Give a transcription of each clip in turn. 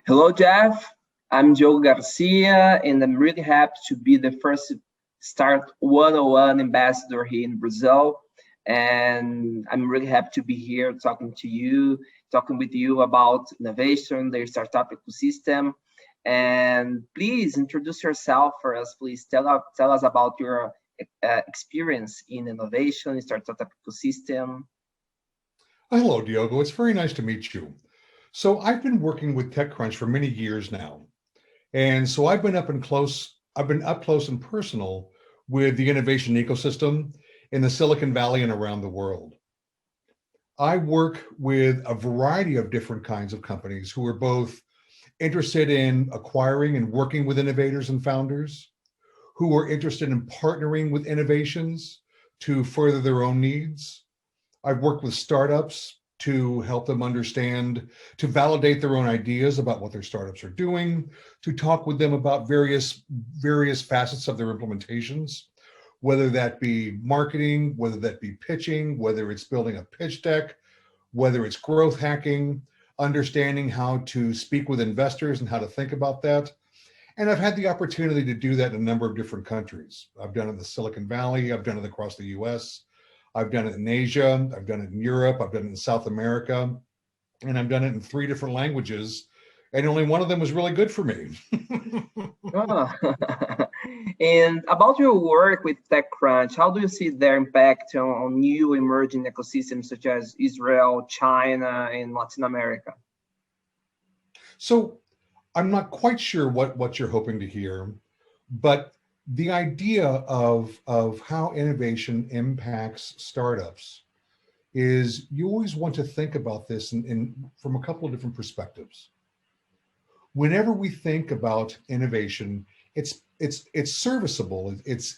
Hello, Jeff. I'm Diogo Garcia, and I'm really happy to be the first Start 101 ambassador here in Brazil. And I'm really happy to be here talking with you about innovation, the startup ecosystem. And please introduce yourself for us. Please tell us about your experience in innovation, startup ecosystem. Hello, Diogo. It's very nice to meet you. So I've been working with TechCrunch for many years now. And so I've been up close and personal with the innovation ecosystem in the Silicon Valley and around the world. I work with a variety of different kinds of companies who are both interested in acquiring and working with innovators and founders, who are interested in partnering with innovations to further their own needs. I've worked with startups to help them understand, to validate their own ideas about what their startups are doing, to talk with them about various facets of their implementations, whether that be marketing, whether that be pitching, whether it's building a pitch deck, whether it's growth hacking, understanding how to speak with investors and how to think about that. And I've had the opportunity to do that in a number of different countries. I've done it in the Silicon Valley, I've done it across the US, I've done it in Asia, I've done it in Europe, I've done it in South America, and I've done it in 3 different languages, and only one of them was really good for me. Oh. And about your work with TechCrunch, how do you see their impact on new emerging ecosystems such as Israel, China, and Latin America? So I'm not quite sure what you're hoping to hear, but the idea of how innovation impacts startups is you always want to think about this from a couple of different perspectives. Whenever we think about innovation, it's serviceable. It's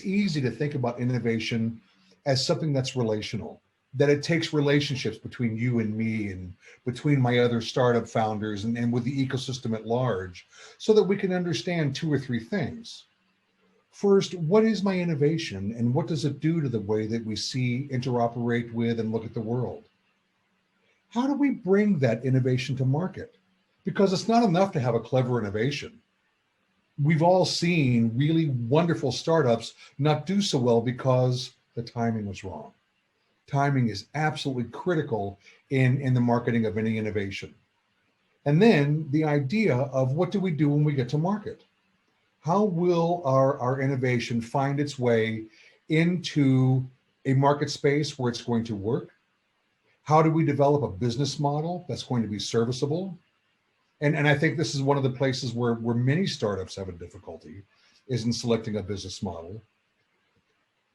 easy to think about innovation as something that's relational, that it takes relationships between you and me and between my other startup founders and with the ecosystem at large, so that we can understand 2 or 3 things. First, what is my innovation and what does it do to the way that we see, interoperate with, and look at the world? How do we bring that innovation to market? Because it's not enough to have a clever innovation. We've all seen really wonderful startups not do so well because the timing was wrong. Timing is absolutely critical in the marketing of any innovation. And then the idea of what do we do when we get to market? How will our innovation find its way into a market space where it's going to work? How do we develop a business model that's going to be serviceable? And I think this is one of the places where many startups have a difficulty, is in selecting a business model.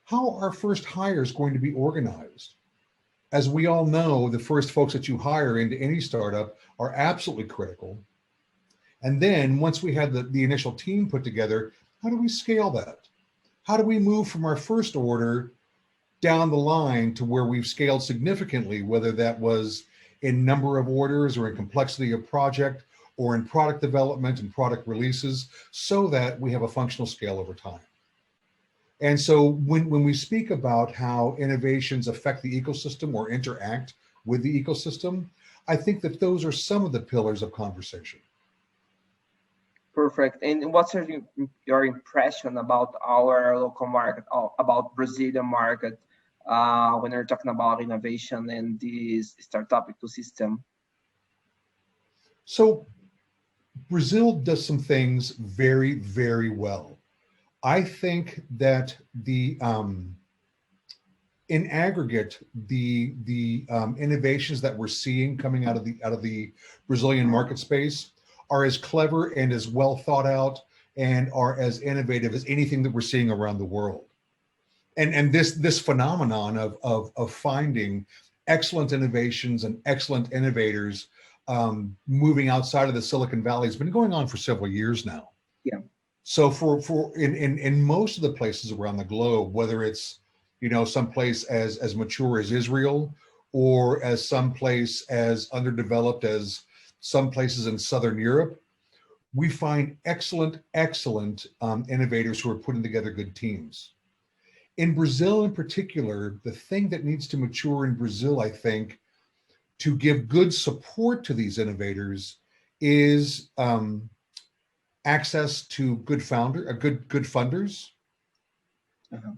How are first hires going to be organized? As we all know, the first folks that you hire into any startup are absolutely critical. And then once we had the initial team put together, how do we scale that? How do we move from our first order down the line to where we've scaled significantly, whether that was in number of orders or in complexity of project or in product development and product releases, so that we have a functional scale over time. And so when we speak about how innovations affect the ecosystem or interact with the ecosystem, I think that those are some of the pillars of conversation. Perfect. And what's your impression about our local market, about Brazilian market, when you're talking about innovation and this startup ecosystem? So Brazil does some things very, very well. I think that in aggregate, the innovations that we're seeing coming out of the Brazilian market space are as clever and as well thought out and are as innovative as anything that we're seeing around the world. And this phenomenon of finding excellent innovations and excellent innovators moving outside of the Silicon Valley has been going on for several years now. Yeah. So in most of the places around the globe, whether it's someplace as mature as Israel, or as someplace as underdeveloped as some places in Southern Europe, we find excellent innovators who are putting together good teams. In Brazil in particular, the thing that needs to mature in Brazil, I think, to give good support to these innovators is access to good funders.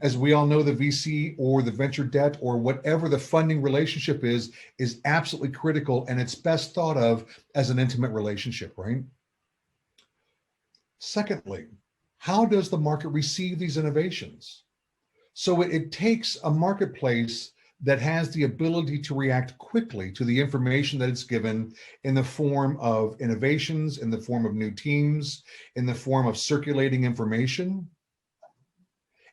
As we all know, the VC or the venture debt or whatever the funding relationship is absolutely critical, and it's best thought of as an intimate relationship, right? Secondly, how does the market receive these innovations? So it takes a marketplace that has the ability to react quickly to the information that it's given in the form of innovations, in the form of new teams, in the form of circulating information.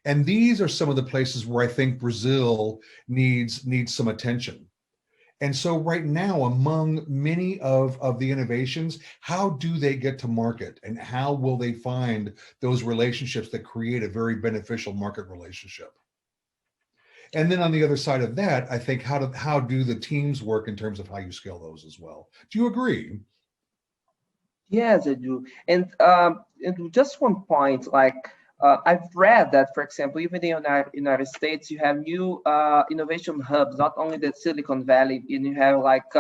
And these are some of the places where I think Brazil needs some attention. And so right now, among many of the innovations, how do they get to market, and how will they find those relationships that create a very beneficial market relationship? And then on the other side of that, I think how do the teams work in terms of how you scale those as well? Do you agree? Yes, I do. And just one point, like I've read that, for example, even in the United States, you have new innovation hubs, not only the Silicon Valley, and you have like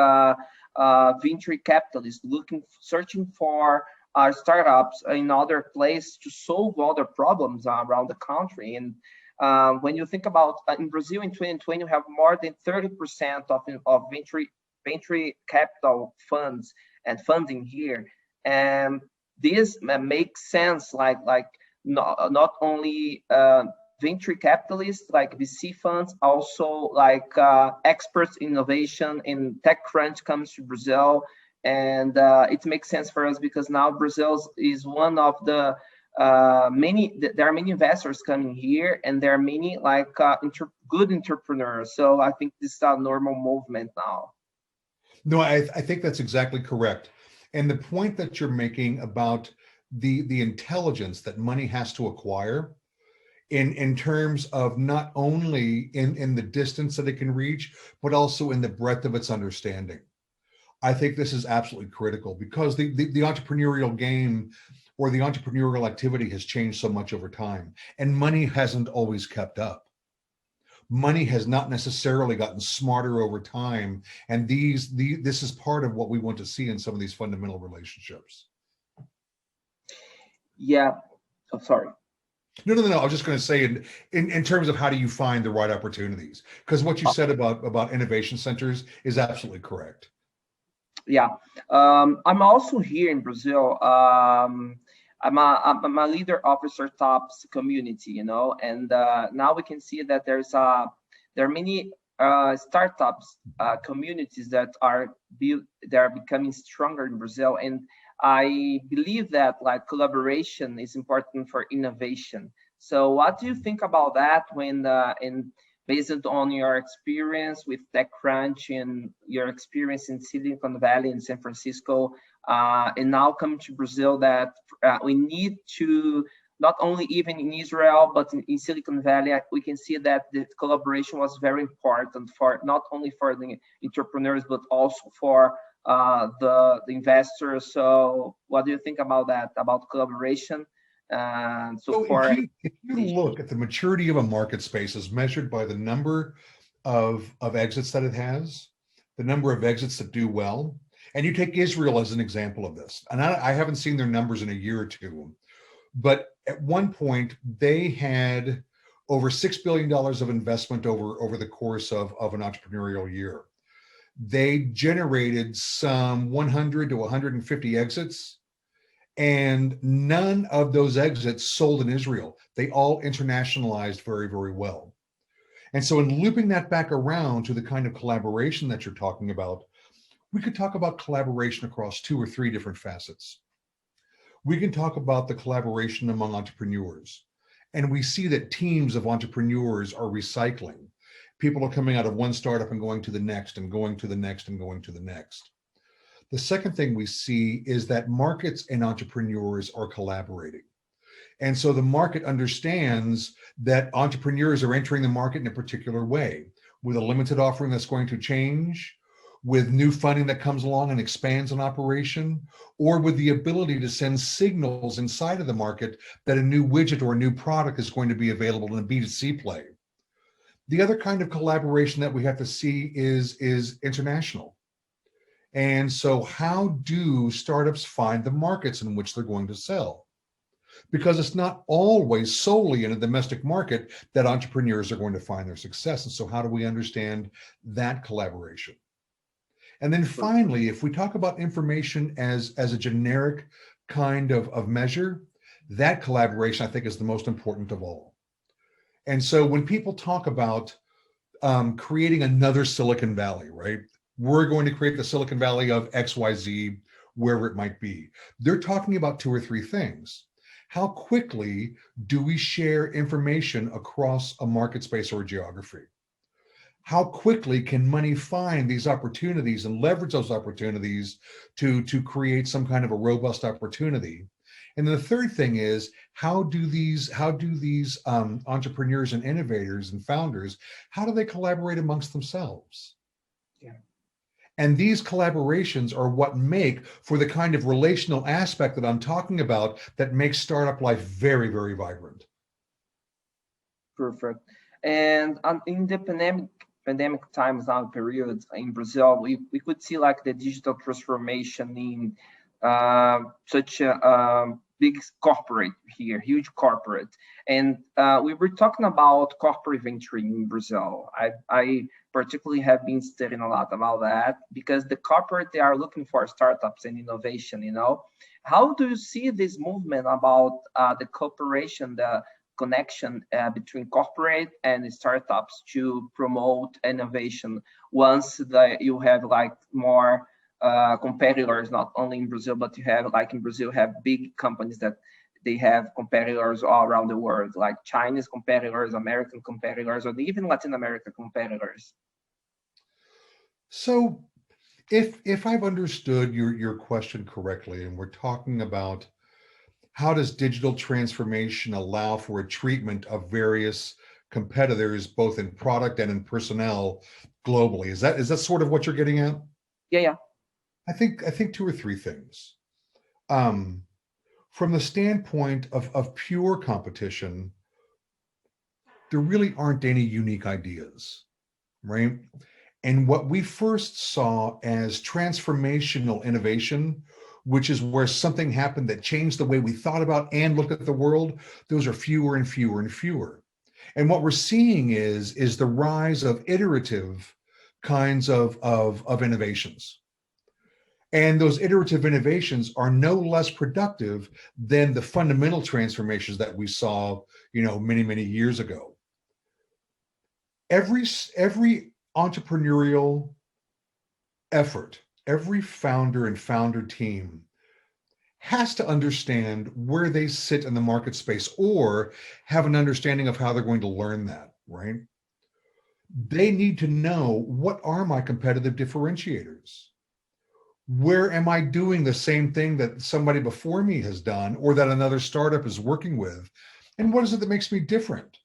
venture capitalists searching for startups in other places to solve other problems around the country. And when you think about in Brazil in 2020, you have more than 30% of venture capital funds and funding here. And this makes sense, like not only venture capitalists like VC funds, also like experts in innovation in TechCrunch comes to Brazil, and it makes sense for us because now Brazil is one of the there are many investors coming here, and there are many like good entrepreneurs. So I think this is a normal movement now. No, I think that's exactly correct. And the point that you're making about the intelligence that money has to acquire in terms of not only in the distance that it can reach, but also in the breadth of its understanding. I think this is absolutely critical because the entrepreneurial game or the entrepreneurial activity has changed so much over time, and money hasn't always kept up. Money has not necessarily gotten smarter over time, and this is part of what we want to see in some of these fundamental relationships. Yeah. Oh, sorry. No. I was just going to say in terms of how do you find the right opportunities, because what you said about innovation centers is absolutely correct. Yeah. I'm also here in Brazil. I'm a leader of a startups community, and now we can see that there are many startups communities that are becoming stronger in Brazil, and I believe that like collaboration is important for innovation. So what do you think about that when based on your experience with TechCrunch and your experience in Silicon Valley and San Francisco, and now coming to Brazil, that we need to, not only even in Israel, but in Silicon Valley, we can see that the collaboration was very important for not only for the entrepreneurs, but also for the investors. So what do you think about that, about collaboration? So if you look at the maturity of a market space as measured by the number of exits that it has, the number of exits that do well, and you take Israel as an example of this, and I haven't seen their numbers in a year or two, but at one point they had over $6 billion of investment over the course of an entrepreneurial year. They generated some 100 to 150 exits, and none of those exits sold in Israel. They all internationalized very, very well. And so in looping that back around to the kind of collaboration that you're talking about, we could talk about collaboration across 2 or 3 different facets. We can talk about the collaboration among entrepreneurs. And we see that teams of entrepreneurs are recycling. People are coming out of one startup and going to the next and going to the next and going to the next. The second thing we see is that markets and entrepreneurs are collaborating. And so the market understands that entrepreneurs are entering the market in a particular way, with a limited offering that's going to change, with new funding that comes along and expands an operation, or with the ability to send signals inside of the market that a new widget or a new product is going to be available in a B2C play. The other kind of collaboration that we have to see is international. And so how do startups find the markets in which they're going to sell? Because it's not always solely in a domestic market that entrepreneurs are going to find their success. And so how do we understand that collaboration? And then finally, if we talk about information as a generic kind of measure, that collaboration, I think, is the most important of all. And so when people talk about creating another Silicon Valley, right? We're going to create the Silicon Valley of XYZ, wherever it might be. They're talking about two or three things. How quickly do we share information across a market space or a geography? How quickly can money find these opportunities and leverage those opportunities to create some kind of a robust opportunity? And then the third thing is, how do these entrepreneurs and innovators and founders, how do they collaborate amongst themselves? Yeah. And these collaborations are what make for the kind of relational aspect that I'm talking about that makes startup life very, very vibrant. Perfect. And in the pandemic times now period in Brazil, we could see like the digital transformation in such a big corporate here, huge corporate. And we were talking about corporate venturing in Brazil. I particularly have been studying a lot about that because the corporate, they are looking for startups and innovation, you know. How do you see this movement about the cooperation, the connection between corporate and startups to promote innovation once you have like more competitors, not only in Brazil, but you have like in Brazil have big companies that they have competitors all around the world, like Chinese competitors, American competitors, or even Latin American competitors. So if I've understood your question correctly, and we're talking about how does digital transformation allow for a treatment of various competitors, both in product and in personnel globally? Is that sort of what you're getting at? Yeah. I think two or three things. From the standpoint of pure competition, there really aren't any unique ideas, right? And what we first saw as transformational innovation, which is where something happened that changed the way we thought about and looked at the world, those are fewer and fewer and fewer. And what we're seeing is the rise of iterative kinds of innovations. And those iterative innovations are no less productive than the fundamental transformations that we saw, many, many years ago. Every entrepreneurial effort, every founder and founder team has to understand where they sit in the market space or have an understanding of how they're going to learn that, right? They need to know, what are my competitive differentiators? Where am I doing the same thing that somebody before me has done or that another startup is working with? And what is it that makes me different?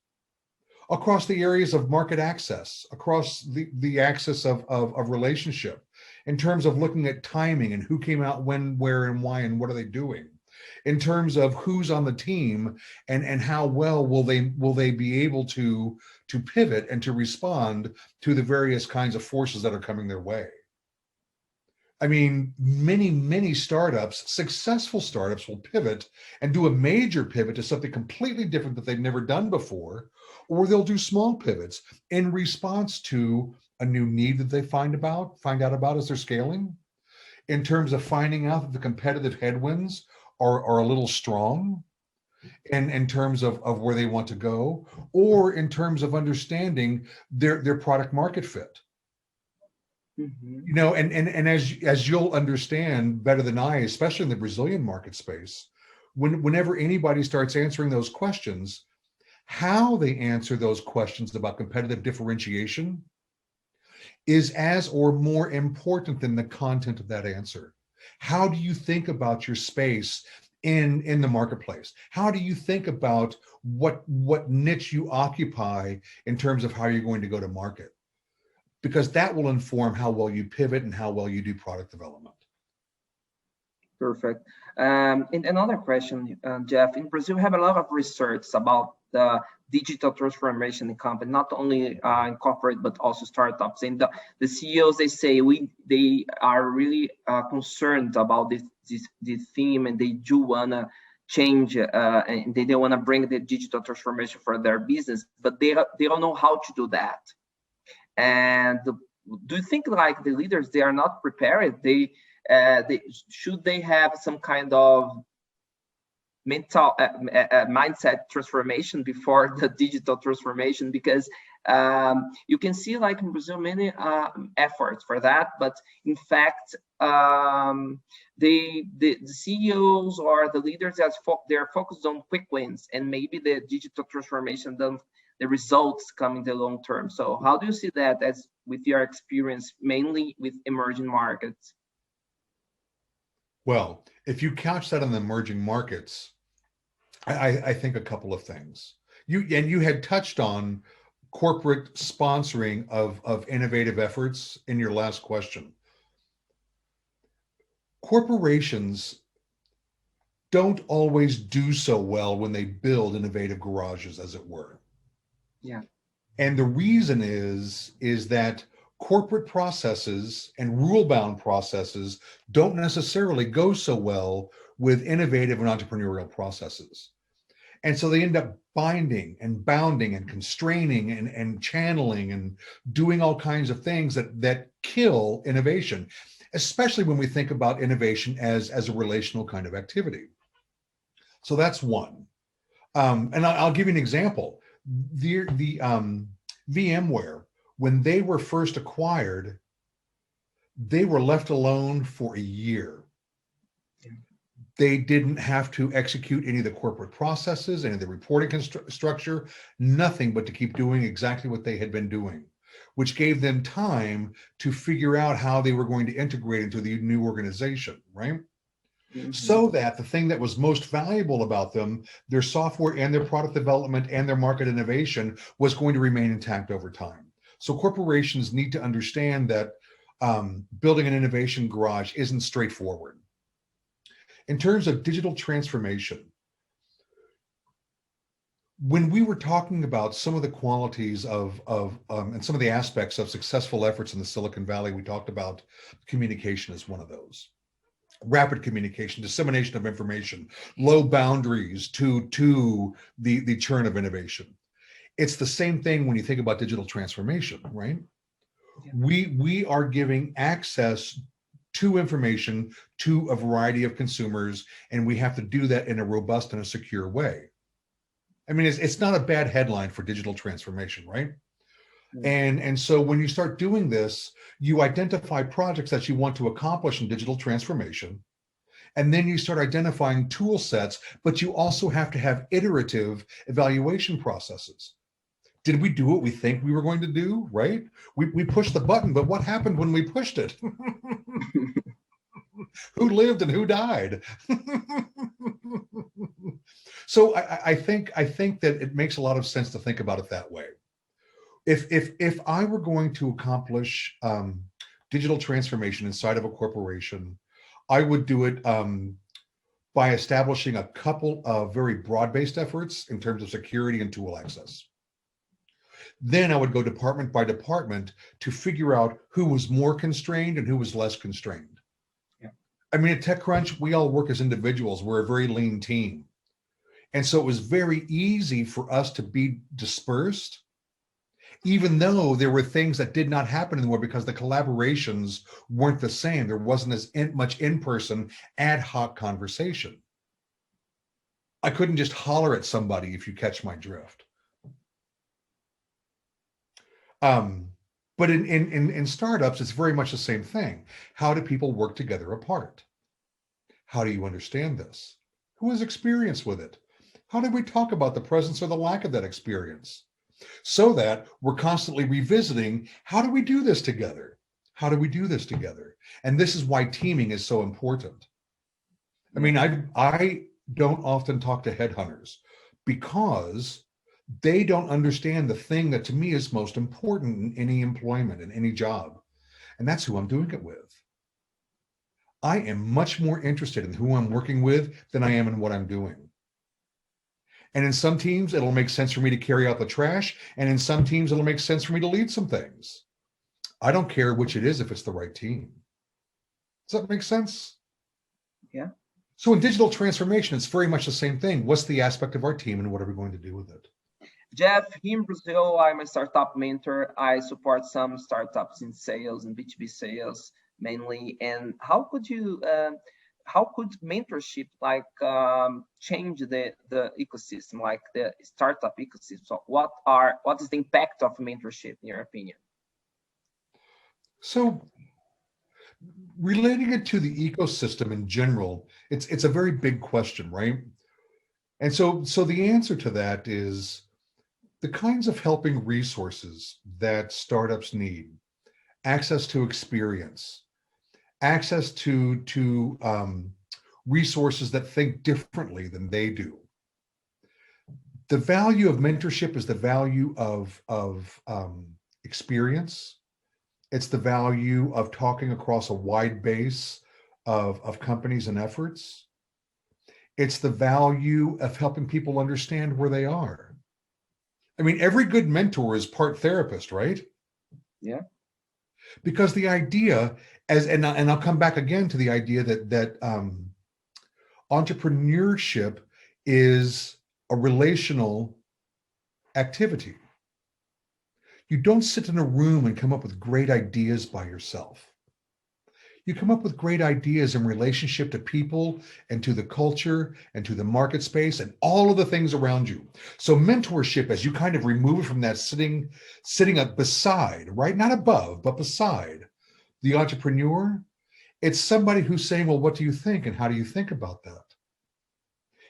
Across the areas of market access, across the axis of relationship, in terms of looking at timing and who came out when, where, and why, and what are they doing, in terms of who's on the team and how well will they be able to pivot and to respond to the various kinds of forces that are coming their way. I mean, many startups, successful startups, will pivot and do a major pivot to something completely different that they've never done before, or they'll do small pivots in response to a new need that they find out about as they're scaling, in terms of finding out that the competitive headwinds are a little strong, and in terms of where they want to go, or in terms of understanding their product market fit. Mm-hmm. And as you'll understand better than I, especially in the Brazilian market space, whenever anybody starts answering those questions, how they answer those questions about competitive differentiation is as or more important than the content of that answer. How do you think about your space in the marketplace? How do you think about what niche you occupy in terms of how you're going to go to market? Because that will inform how well you pivot and how well you do product development. Perfect. And another question, Jeff, in Brazil, we have a lot of research about the digital transformation in company, not only in corporate but also startups. And the CEOs, they say they are really concerned about this theme, and they do wanna change and they don't wanna bring the digital transformation for their business, but they don't know how to do that. And do you think like the leaders, they are not prepared? They should they have some kind of mental mindset transformation before the digital transformation? Because you can see like in Brazil many efforts for that, but in fact the CEOs or the leaders, they're focused on quick wins, and maybe the digital transformation, the results come in the long term. So how do you see that, as with your experience mainly with emerging markets? Well, if you couch that on the emerging markets, I think a couple of things. You had touched on corporate sponsoring of innovative efforts in your last question. Corporations don't always do so well when they build innovative garages, as it were. Yeah. And the reason is that corporate processes and rule-bound processes don't necessarily go so well with innovative and entrepreneurial processes. And so they end up binding and bounding and constraining and channeling and doing all kinds of things that kill innovation, especially when we think about innovation as a relational kind of activity. So that's one. And I'll give you an example. The VMware, when they were first acquired, they were left alone for a year. They didn't have to execute any of the corporate processes, any of the reporting structure, nothing but to keep doing exactly what they had been doing, which gave them time to figure out how they were going to integrate into the new organization, right? Mm-hmm. So that the thing that was most valuable about them, their software and their product development and their market innovation, was going to remain intact over time. So corporations need to understand that building an innovation garage isn't straightforward. In terms of digital transformation, when we were talking about some of the qualities of and some of the aspects of successful efforts in the Silicon Valley, we talked about communication as one of those. Rapid communication, dissemination of information, low boundaries to the churn of innovation. It's the same thing when you think about digital transformation, right? Yeah. We are giving access to information to a variety of consumers, and we have to do that in a robust and a secure way. I mean, it's not a bad headline for digital transformation, right? Mm-hmm. And so when you start doing this, you identify projects that you want to accomplish in digital transformation, and then you start identifying tool sets, but you also have to have iterative evaluation processes. Did we do what we think we were going to do, right? We pushed the button, but what happened when we pushed it? Who lived and who died? So I think that it makes a lot of sense to think about it that way. If I were going to accomplish digital transformation inside of a corporation, I would do it by establishing a couple of very broad-based efforts in terms of security and tool access. Then I would go department by department to figure out who was more constrained and who was less constrained. Yeah. I mean, at TechCrunch, we all work as individuals. We're a very lean team. And so it was very easy for us to be dispersed, even though there were things that did not happen anymore because the collaborations weren't the same. There wasn't as much in-person ad hoc conversation. I couldn't just holler at somebody, if you catch my drift. But in startups, it's very much the same thing. How do people work together apart? How do you understand this? Who has experience with it? How do we talk about the presence or the lack of that experience? So that we're constantly revisiting, how do we do this together? How do we do this together? And this is why teaming is so important. I mean, I don't often talk to headhunters because they don't understand the thing that to me is most important in any employment, in any job. And that's who I'm doing it with. I am much more interested in who I'm working with than I am in what I'm doing. And in some teams, it'll make sense for me to carry out the trash. And in some teams, it'll make sense for me to lead some things. I don't care which it is if it's the right team. Does that make sense? Yeah. So in digital transformation, it's very much the same thing. What's the aspect of our team and what are we going to do with it? Jeff, here in Brazil, I'm a startup mentor. I support some startups in sales and B2B sales mainly. And how could mentorship change the ecosystem, like the startup ecosystem? So what is the impact of mentorship in your opinion? So relating it to the ecosystem in general, it's a very big question, right? And so the answer to that is the kinds of helping resources that startups need: access to experience, access to resources that think differently than they do. The value of mentorship is the value of experience. It's the value of talking across a wide base of companies and efforts. It's the value of helping people understand where they are. I mean, every good mentor is part therapist, right? Yeah. Because the idea, and I'll come back again to the idea that entrepreneurship is a relational activity. You don't sit in a room and come up with great ideas by yourself. You come up with great ideas in relationship to people and to the culture and to the market space and all of the things around you. So mentorship, as you kind of remove it from that sitting up beside, right? Not above, but beside the entrepreneur, it's somebody who's saying, well, what do you think? And how do you think about that?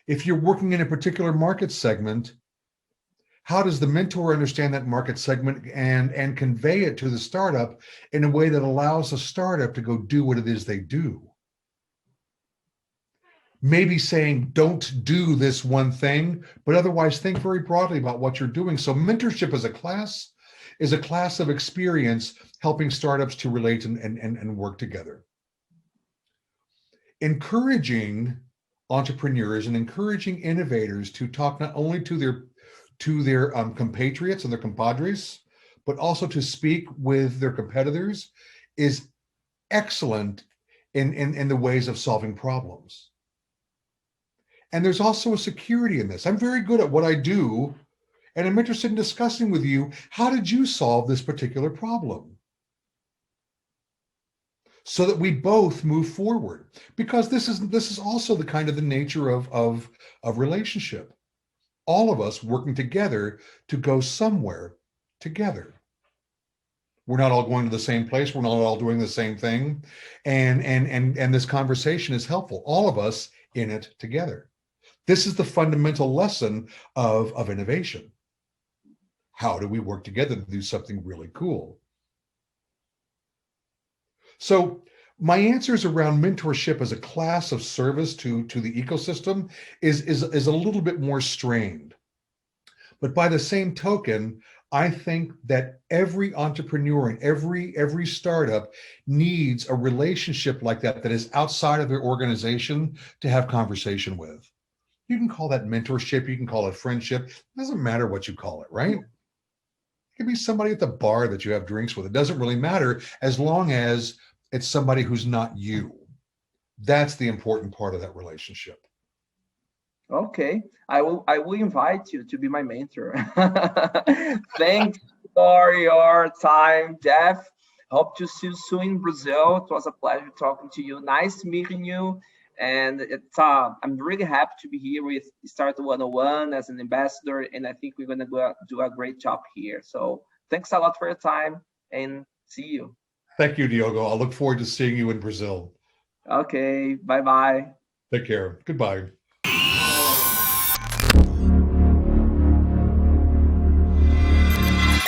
If you're working in a particular market segment, how does the mentor understand that market segment and convey it to the startup in a way that allows the startup to go do what it is they do? Maybe saying, don't do this one thing, but otherwise think very broadly about what you're doing. So mentorship as a class is a class of experience helping startups to relate and work together. Encouraging entrepreneurs and encouraging innovators to talk not only to their compatriots and their compadres, but also to speak with their competitors is excellent in the ways of solving problems. And there's also a security in this. I'm very good at what I do, and I'm interested in discussing with you, how did you solve this particular problem? So that we both move forward, because this is also the kind of the nature of relationship. All of us working together to go somewhere together. We're not all going to the same place. We're not all doing the same thing. And this conversation is helpful. All of us in it together. This is the fundamental lesson of innovation. How do we work together to do something really cool? So my answers around mentorship as a class of service to the ecosystem is a little bit more strained. But by the same token, I think that every entrepreneur and every startup needs a relationship like that is outside of their organization to have conversation with. You can call that mentorship, you can call it friendship. It doesn't matter what you call it, right? It could be somebody at the bar that you have drinks with. It doesn't really matter as long as it's somebody who's not you. That's the important part of that relationship. Okay, I will invite you to be my mentor. Thanks for your time, Jeff. Hope to see you soon in Brazil. It was a pleasure talking to you. Nice meeting you. And I'm really happy to be here with Start101 as an ambassador, and I think we're going to do a great job here. So thanks a lot for your time, and see you. Thank you, Diogo. I look forward to seeing you in Brazil. Okay, bye-bye. Take care. Goodbye.